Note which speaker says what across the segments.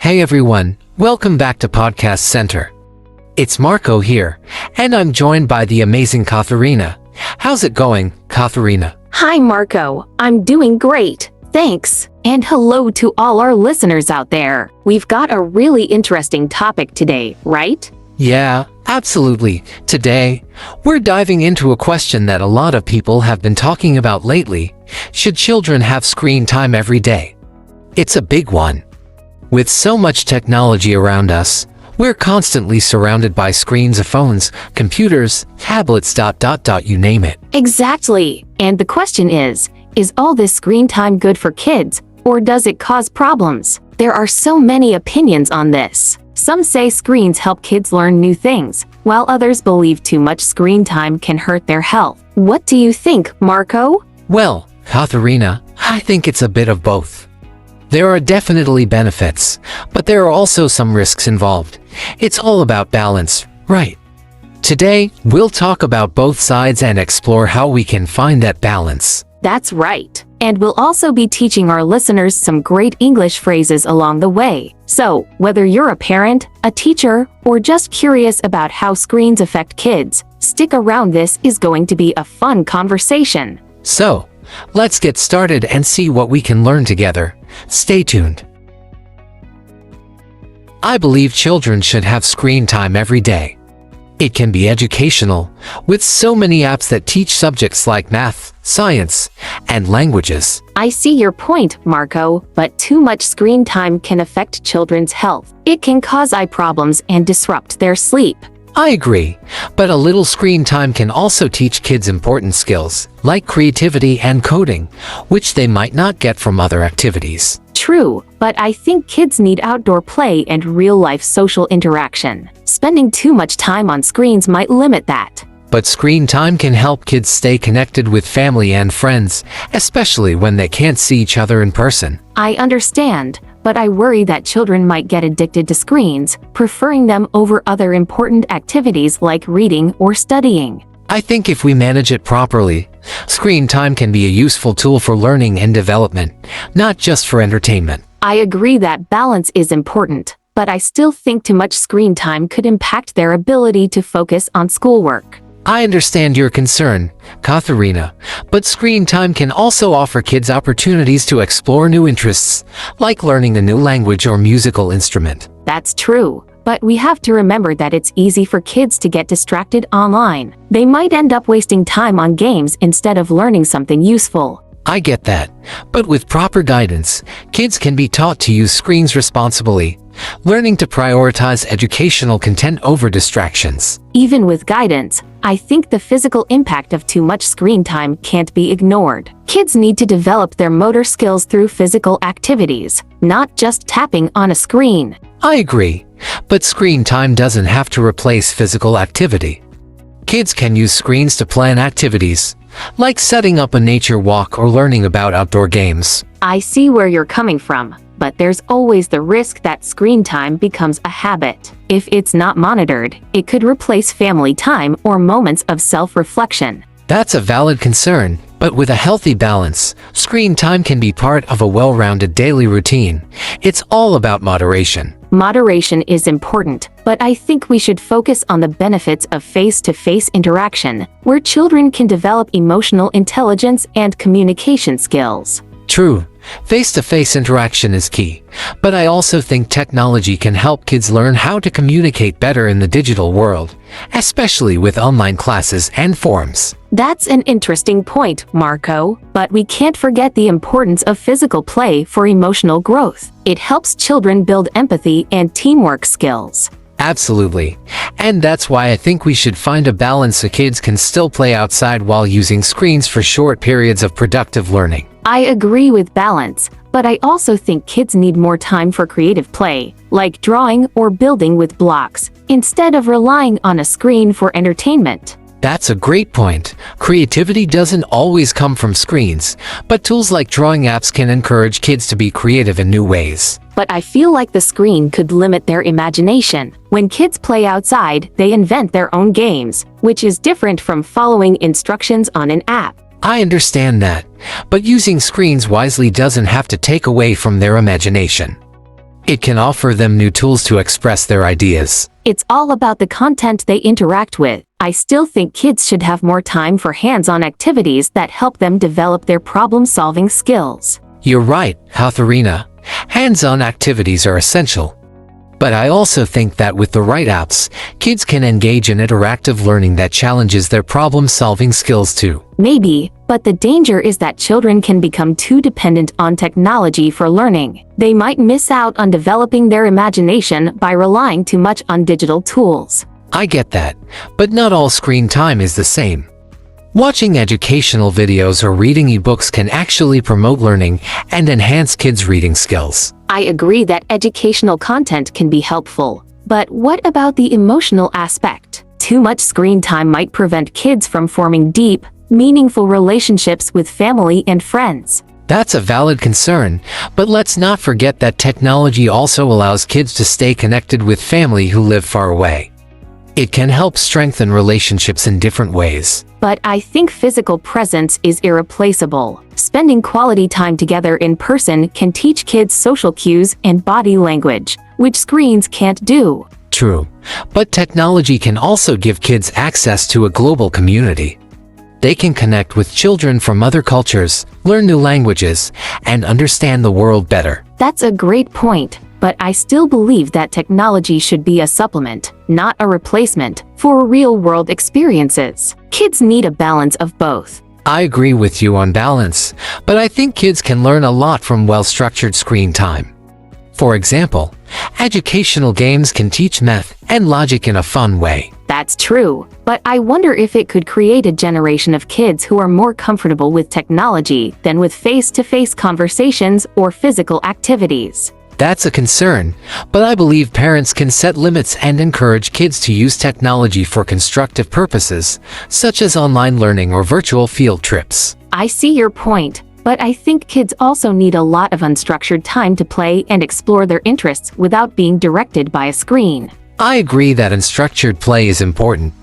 Speaker 1: Hey everyone, welcome back to Podcast Center. It's Marco here, and I'm joined by the amazing Katharina. How's it going, Katharina?
Speaker 2: Hi Marco, I'm doing great, thanks. And hello to all our listeners out there. We've got a really interesting topic today, right?
Speaker 1: Yeah, absolutely. Today, we're diving into a question that a lot of people have been talking about lately. Should children have screen time every day? It's a big one. With so much technology around us, we're constantly surrounded by screens of phones, computers, tablets, you name it.
Speaker 2: Exactly. And the question is all this screen time good for kids, or does it cause problems? There are so many opinions on this. Some say screens help kids learn new things, while others believe too much screen time can hurt their health. What do you think, Marco?
Speaker 1: Well, Katharina, I think it's a bit of both. There are definitely benefits, but there are also some risks involved. It's all about balance, right? Today, we'll talk about both sides and explore how we can find that balance.
Speaker 2: That's right. And we'll also be teaching our listeners some great English phrases along the way. So, whether you're a parent, a teacher, or just curious about how screens affect kids, stick around. This is going to be a fun conversation.
Speaker 1: So, let's get started and see what we can learn together. Stay tuned. I believe children should have screen time every day. It can be educational, with so many apps that teach subjects like math, science, and languages.
Speaker 2: I see your point, Marco, but too much screen time can affect children's health. It can cause eye problems and disrupt their sleep.
Speaker 1: I agree, but a little screen time can also teach kids important skills, like creativity and coding, which they might not get from other activities.
Speaker 2: True, but I think kids need outdoor play and real-life social interaction. Spending too much time on screens might limit that.
Speaker 1: But screen time can help kids stay connected with family and friends, especially when they can't see each other in person.
Speaker 2: I understand, but I worry that children might get addicted to screens, preferring them over other important activities like reading or studying.
Speaker 1: I think if we manage it properly, screen time can be a useful tool for learning and development, not just for entertainment.
Speaker 2: I agree that balance is important, but I still think too much screen time could impact their ability to focus on schoolwork.
Speaker 1: I understand your concern, Katharina, but screen time can also offer kids opportunities to explore new interests, like learning a new language or musical instrument.
Speaker 2: That's true, but we have to remember that it's easy for kids to get distracted online. They might end up wasting time on games instead of learning something useful.
Speaker 1: I get that, but with proper guidance, kids can be taught to use screens responsibly, learning to prioritize educational content over distractions.
Speaker 2: Even with guidance, I think the physical impact of too much screen time can't be ignored. Kids need to develop their motor skills through physical activities, not just tapping on a screen.
Speaker 1: I agree, but screen time doesn't have to replace physical activity. Kids can use screens to plan activities, like setting up a nature walk or learning about outdoor games.
Speaker 2: I see where you're coming from, but there's always the risk that screen time becomes a habit. If it's not monitored, it could replace family time or moments of self-reflection.
Speaker 1: That's a valid concern, but with a healthy balance, screen time can be part of a well-rounded daily routine. It's all about moderation.
Speaker 2: Moderation is important, but I think we should focus on the benefits of face-to-face interaction, where children can develop emotional intelligence and communication skills.
Speaker 1: True, face-to-face interaction is key, but I also think technology can help kids learn how to communicate better in the digital world, especially with online classes and forums.
Speaker 2: That's an interesting point, Marco, but we can't forget the importance of physical play for emotional growth. It helps children build empathy and teamwork skills.
Speaker 1: Absolutely, and that's why I think we should find a balance so kids can still play outside while using screens for short periods of productive learning.
Speaker 2: I agree with balance, but I also think kids need more time for creative play, like drawing or building with blocks, instead of relying on a screen for entertainment.
Speaker 1: That's a great point. Creativity doesn't always come from screens, but tools like drawing apps can encourage kids to be creative in new ways.
Speaker 2: But I feel like the screen could limit their imagination. When kids play outside, they invent their own games, which is different from following instructions on an app.
Speaker 1: I understand that, but using screens wisely doesn't have to take away from their imagination. It can offer them new tools to express their ideas.
Speaker 2: It's all about the content they interact with. I still think kids should have more time for hands-on activities that help them develop their problem-solving skills.
Speaker 1: You're right, Katharina. Hands-on activities are essential. But I also think that with the right apps, kids can engage in interactive learning that challenges their problem-solving skills too.
Speaker 2: Maybe, but the danger is that children can become too dependent on technology for learning. They might miss out on developing their imagination by relying too much on digital tools.
Speaker 1: I get that, but not all screen time is the same. Watching educational videos or reading ebooks can actually promote learning and enhance kids' reading skills.
Speaker 2: I agree that educational content can be helpful, but what about the emotional aspect? Too much screen time might prevent kids from forming deep, meaningful relationships with family and friends.
Speaker 1: That's a valid concern, but let's not forget that technology also allows kids to stay connected with family who live far away. It can help strengthen relationships in different ways.
Speaker 2: But I think physical presence is irreplaceable. Spending quality time together in person can teach kids social cues and body language, which screens can't do.
Speaker 1: True, but technology can also give kids access to a global community. They can connect with children from other cultures, learn new languages, and understand the world better.
Speaker 2: That's a great point, but I still believe that technology should be a supplement, not a replacement, for real-world experiences. Kids need a balance of both.
Speaker 1: I agree with you on balance, but I think kids can learn a lot from well-structured screen time. For example, educational games can teach math and logic in a fun way.
Speaker 2: That's true, but I wonder if it could create a generation of kids who are more comfortable with technology than with face-to-face conversations or physical activities.
Speaker 1: That's a concern, but I believe parents can set limits and encourage kids to use technology for constructive purposes, such as online learning or virtual field trips.
Speaker 2: I see your point, but I think kids also need a lot of unstructured time to play and explore their interests without being directed by a screen.
Speaker 1: I agree that unstructured play is important.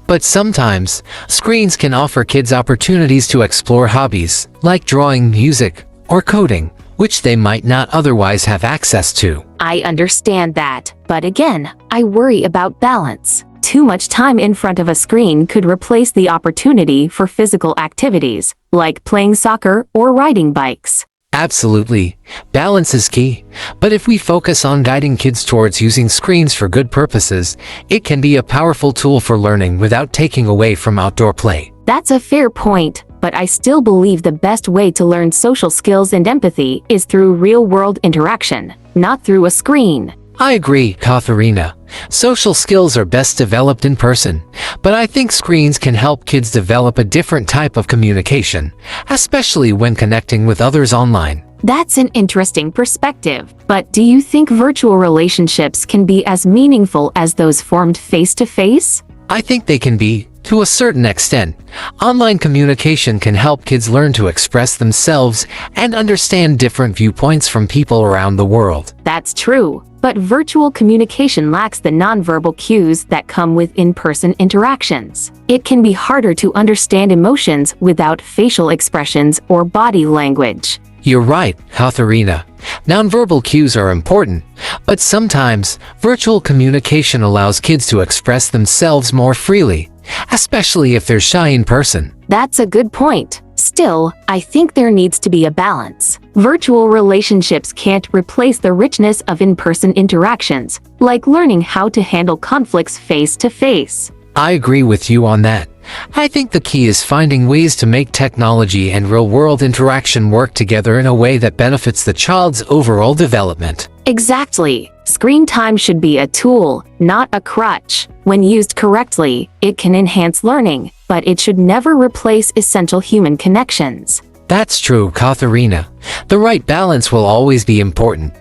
Speaker 1: But sometimes, screens can offer kids opportunities to explore hobbies, like drawing, music, or coding, which they might not otherwise have access to.
Speaker 2: I understand that, but again, I worry about balance. Too much time in front of a screen could replace the opportunity for physical activities, like playing soccer or riding bikes.
Speaker 1: Absolutely. Balance is key, but if we focus on guiding kids towards using screens for good purposes, it can be a powerful tool for learning without taking away from outdoor play.
Speaker 2: That's a fair point, but I still believe the best way to learn social skills and empathy is through real-world interaction, not through a screen.
Speaker 1: I agree, Katharina. Social skills are best developed in person, but I think screens can help kids develop a different type of communication, especially when connecting with others online.
Speaker 2: That's an interesting perspective, but do you think virtual relationships can be as meaningful as those formed face-to-face?
Speaker 1: I think they can be, to a certain extent. Online communication can help kids learn to express themselves and understand different viewpoints from people around the world.
Speaker 2: That's true, but virtual communication lacks the nonverbal cues that come with in-person interactions. It can be harder to understand emotions without facial expressions or body language.
Speaker 1: You're right, Katharina. Nonverbal cues are important, but sometimes virtual communication allows kids to express themselves more freely, especially if they're shy in person.
Speaker 2: That's a good point. Still, I think there needs to be a balance. Virtual relationships can't replace the richness of in-person interactions, like learning how to handle conflicts face-to-face.
Speaker 1: I agree with you on that. I think the key is finding ways to make technology and real-world interaction work together in a way that benefits the child's overall development.
Speaker 2: Exactly. Screen time should be a tool, not a crutch. When used correctly, it can enhance learning, but it should never replace essential human connections.
Speaker 1: That's true, Katharina. The right balance will always be important.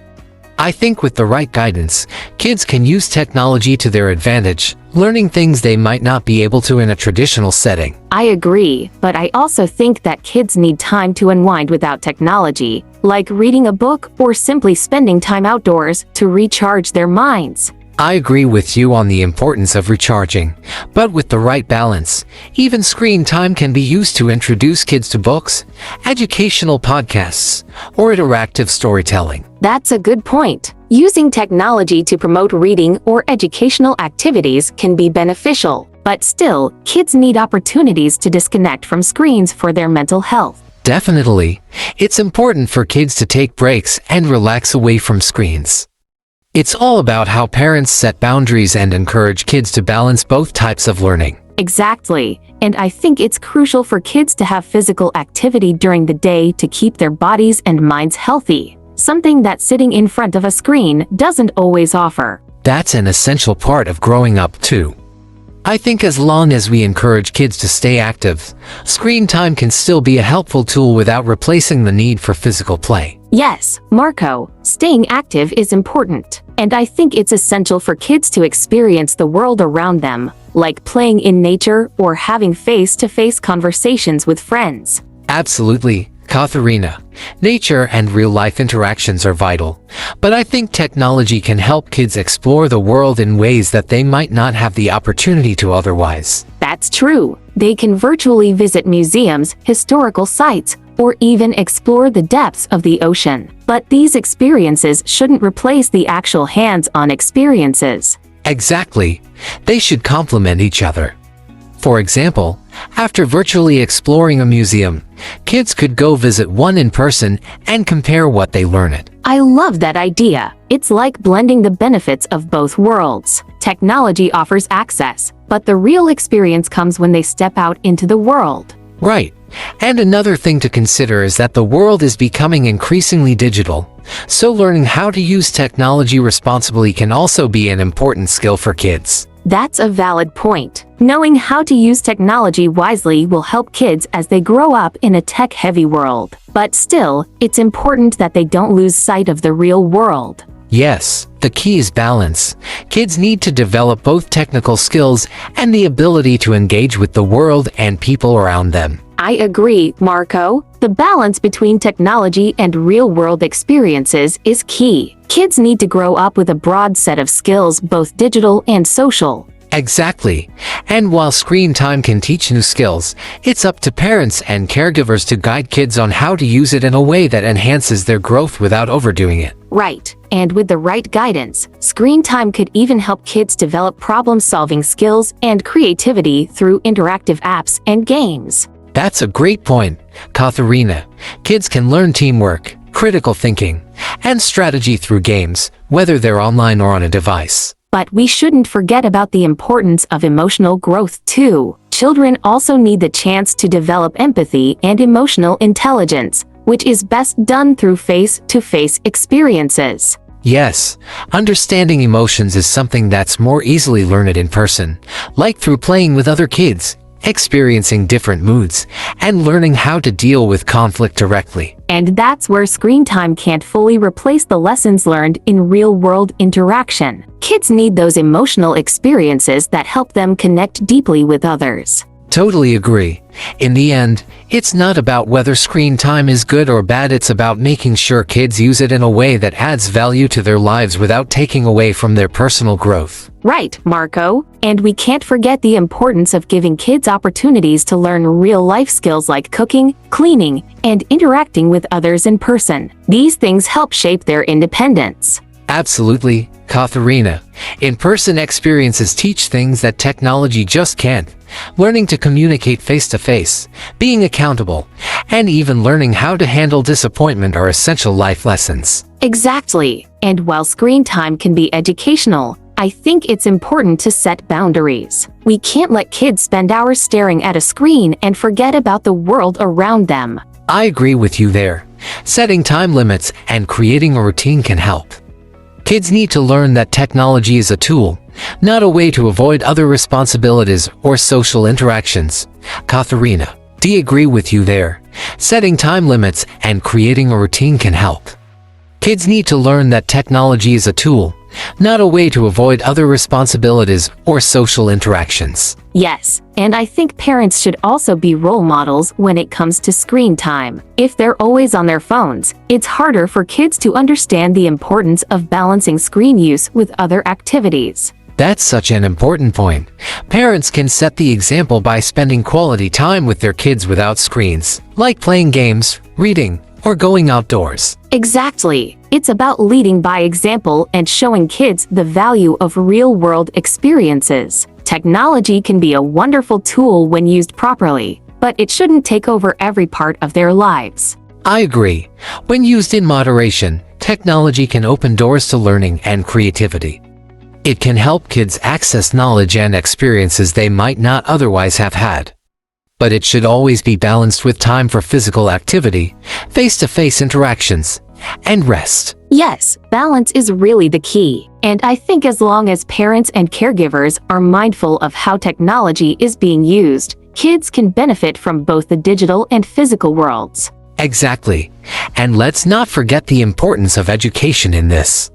Speaker 1: I think with the right guidance, kids can use technology to their advantage, learning things they might not be able to in a traditional setting.
Speaker 2: I agree, but I also think that kids need time to unwind without technology, like reading a book or simply spending time outdoors to recharge their minds.
Speaker 1: I agree with you on the importance of recharging, but with the right balance, even screen time can be used to introduce kids to books, educational podcasts, or interactive storytelling.
Speaker 2: That's a good point. Using technology to promote reading or educational activities can be beneficial, but still, kids need opportunities to disconnect from screens for their mental health.
Speaker 1: Definitely, it's important for kids to take breaks and relax away from screens. It's all about how parents set boundaries and encourage kids to balance both types of learning.
Speaker 2: Exactly, and I think it's crucial for kids to have physical activity during the day to keep their bodies and minds healthy, something that sitting in front of a screen doesn't always offer.
Speaker 1: That's an essential part of growing up too. I think as long as we encourage kids to stay active, screen time can still be a helpful tool without replacing the need for physical play.
Speaker 2: Yes, Marco, staying active is important, and I think it's essential for kids to experience the world around them, like playing in nature or having face-to-face conversations with friends.
Speaker 1: Absolutely, Katharina. Nature and real-life interactions are vital, but I think technology can help kids explore the world in ways that they might not have the opportunity to otherwise.
Speaker 2: That's true. They can virtually visit museums, historical sites, or even explore the depths of the ocean. But these experiences shouldn't replace the actual hands-on experiences.
Speaker 1: Exactly. They should complement each other. For example, after virtually exploring a museum, kids could go visit one in person and compare what they learned.
Speaker 2: I love that idea. It's like blending the benefits of both worlds. Technology offers access, but the real experience comes when they step out into the world.
Speaker 1: Right. And another thing to consider is that the world is becoming increasingly digital, so learning how to use technology responsibly can also be an important skill for kids.
Speaker 2: That's a valid point. Knowing how to use technology wisely will help kids as they grow up in a tech-heavy world. But still, it's important that they don't lose sight of the real world.
Speaker 1: Yes, the key is balance. Kids need to develop both technical skills and the ability to engage with the world and people around them.
Speaker 2: I agree, Marco. The balance between technology and real-world experiences is key. Kids need to grow up with a broad set of skills, both digital and social.
Speaker 1: Exactly. And while screen time can teach new skills, it's up to parents and caregivers to guide kids on how to use it in a way that enhances their growth without overdoing it.
Speaker 2: Right. And with the right guidance, screen time could even help kids develop problem-solving skills and creativity through interactive apps and games.
Speaker 1: That's a great point, Katharina. Kids can learn teamwork, critical thinking, and strategy through games, whether they're online or on a device.
Speaker 2: But we shouldn't forget about the importance of emotional growth too. Children also need the chance to develop empathy and emotional intelligence, which is best done through face-to-face experiences.
Speaker 1: Yes, understanding emotions is something that's more easily learned in person, like through playing with other kids, experiencing different moods, and learning how to deal with conflict directly.
Speaker 2: And that's where screen time can't fully replace the lessons learned in real-world interaction. Kids need those emotional experiences that help them connect deeply with others.
Speaker 1: Totally agree. In the end, it's not about whether screen time is good or bad, it's about making sure kids use it in a way that adds value to their lives without taking away from their personal growth.
Speaker 2: Right, Marco. And we can't forget the importance of giving kids opportunities to learn real-life skills like cooking, cleaning, and interacting with others in person. These things help shape their independence.
Speaker 1: Absolutely, Katharina. In-person experiences teach things that technology just can't. Learning to communicate face-to-face, being accountable, and even learning how to handle disappointment are essential life lessons.
Speaker 2: Exactly. And while screen time can be educational, I think it's important to set boundaries. We can't let kids spend hours staring at a screen and forget about the world around them.
Speaker 1: I agree with you there. Setting time limits and creating a routine can help. Kids need to learn that technology is a tool, not a way to avoid other responsibilities or social interactions. Katharina, do you agree with you there? Setting time limits and creating a routine can help. Kids need to learn that technology is a tool, not a way to avoid other responsibilities or social interactions.
Speaker 2: Yes, and I think parents should also be role models when it comes to screen time. If they're always on their phones, it's harder for kids to understand the importance of balancing screen use with other activities.
Speaker 1: That's such an important point. Parents can set the example by spending quality time with their kids without screens, like playing games, reading, or going outdoors.
Speaker 2: Exactly. It's about leading by example and showing kids the value of real-world experiences. Technology can be a wonderful tool when used properly, but it shouldn't take over every part of their lives.
Speaker 1: I agree. When used in moderation, technology can open doors to learning and creativity. It can help kids access knowledge and experiences they might not otherwise have had. But it should always be balanced with time for physical activity, face-to-face interactions, and rest.
Speaker 2: Yes, balance is really the key. And I think as long as parents and caregivers are mindful of how technology is being used, kids can benefit from both the digital and physical worlds.
Speaker 1: Exactly. And let's not forget the importance of education in this.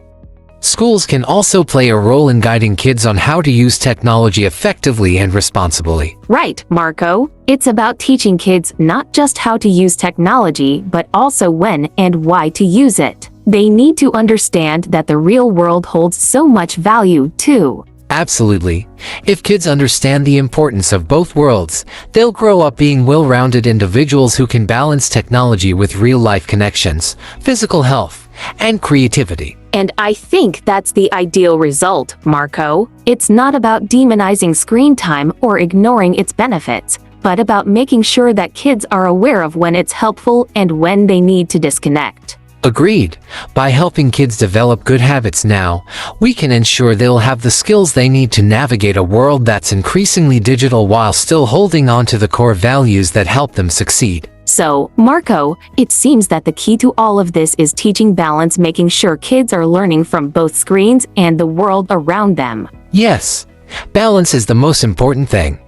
Speaker 1: Schools can also play a role in guiding kids on how to use technology effectively and responsibly.
Speaker 2: Right, Marco. It's about teaching kids not just how to use technology, but also when and why to use it. They need to understand that the real world holds so much value, too.
Speaker 1: Absolutely. If kids understand the importance of both worlds, they'll grow up being well-rounded individuals who can balance technology with real-life connections, physical health, and creativity.
Speaker 2: And I think that's the ideal result, Marco. It's not about demonizing screen time or ignoring its benefits, but about making sure that kids are aware of when it's helpful and when they need to disconnect.
Speaker 1: Agreed. By helping kids develop good habits now, we can ensure they'll have the skills they need to navigate a world that's increasingly digital while still holding on to the core values that help them succeed.
Speaker 2: So, Marco, it seems that the key to all of this is teaching balance, making sure kids are learning from both screens and the world around them.
Speaker 1: Yes, balance is the most important thing.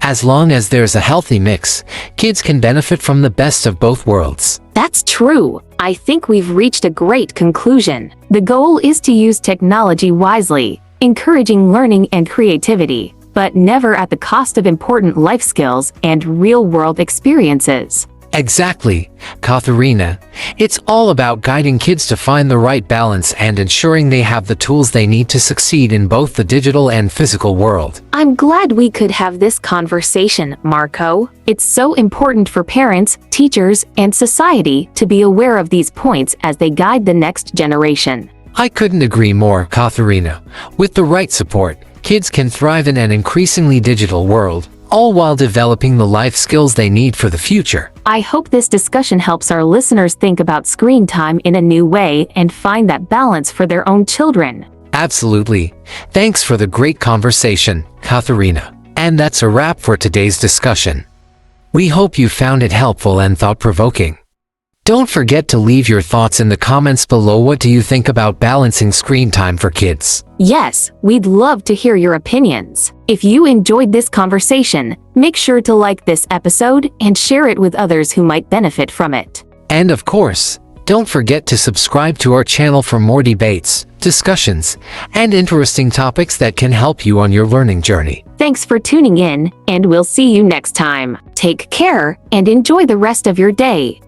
Speaker 1: As long as there's a healthy mix, kids can benefit from the best of both worlds.
Speaker 2: That's true. I think we've reached a great conclusion. The goal is to use technology wisely, encouraging learning and creativity, but never at the cost of important life skills and real-world experiences.
Speaker 1: Exactly, Katharina. It's all about guiding kids to find the right balance and ensuring they have the tools they need to succeed in both the digital and physical world.
Speaker 2: I'm glad we could have this conversation, Marco. It's so important for parents, teachers, and society to be aware of these points as they guide the next generation.
Speaker 1: I couldn't agree more, Katharina. With the right support, kids can thrive in an increasingly digital world, all while developing the life skills they need for the future.
Speaker 2: I hope this discussion helps our listeners think about screen time in a new way and find that balance for their own children.
Speaker 1: Absolutely. Thanks for the great conversation, Katharina. And that's a wrap for today's discussion. We hope you found it helpful and thought-provoking. Don't forget to leave your thoughts in the comments below. What do you think about balancing screen time for kids?
Speaker 2: Yes, we'd love to hear your opinions. If you enjoyed this conversation, make sure to like this episode and share it with others who might benefit from it.
Speaker 1: And of course, don't forget to subscribe to our channel for more debates, discussions, and interesting topics that can help you on your learning journey.
Speaker 2: Thanks for tuning in, and we'll see you next time. Take care and enjoy the rest of your day.